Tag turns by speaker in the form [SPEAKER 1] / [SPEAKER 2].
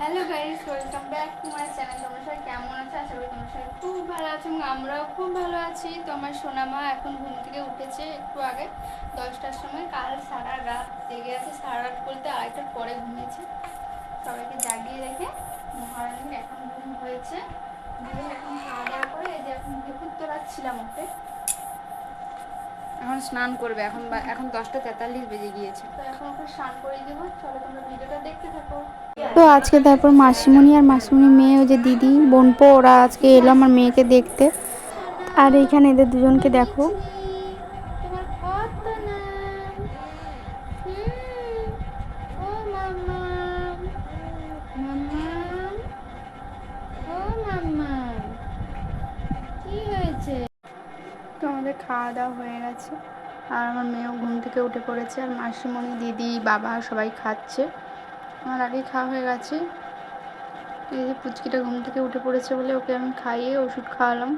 [SPEAKER 1] Hello guys, welcome back to my channel. তোমরা সবাই কেমন আছো? আশা করি তোমরা সবাই খুব ভালো আছো এবং আমরাও খুব ভালো আছি। তো আমার সোনামা এখন ঘুম থেকে উঠেছে একটু আগে 10টার সময়। কাল সারা রাত জেগে আছে, সারা রাত বলতে আড়াইটার পরে ঘুমিয়েছে। সবাইকে জাগিয়ে রেখে মহারানীর এখন ঘুম হয়েছে। দিয়ে এখন খাওয়া দাওয়া করে এই যে এখন ভেপুর তোলাচ্ছিলাম ওকে।
[SPEAKER 2] এখন স্নান করবে। এখন 10টা 43 বেজে গিয়েছে।
[SPEAKER 1] তো এখন ওকে স্নান করে দেবো। চলো তোমরা ভিডিওটা দেখতে থাকো।
[SPEAKER 3] তো আজকে তারপর মাসিমণি আর মাসিমণি মেয়ে, ওই যে দিদি বোনপো, ওরা আজকে এলো আমার মেয়েকে দেখতে। আর এইখানে এদের দুজনকে দেখো।
[SPEAKER 1] তোমার কত নাম? ও মাম্মা, মাম্মা, ও মাম্মা, কি হয়েছে?
[SPEAKER 3] তো আমাদের খাওয়া দাওয়া হয়ে গেছে, আর আমার মেয়েও ঘুম থেকে উঠে পড়েছে, আর মাসিমণি, দিদি, বাবা সবাই খাচ্ছে। আমার আগেই খাওয়া হয়ে গেছে। এই যে পুচকিটা ঘুম থেকে উঠে পড়েছে বলে ওকে আমি খাইয়ে ওষুধ খাওয়ালাম।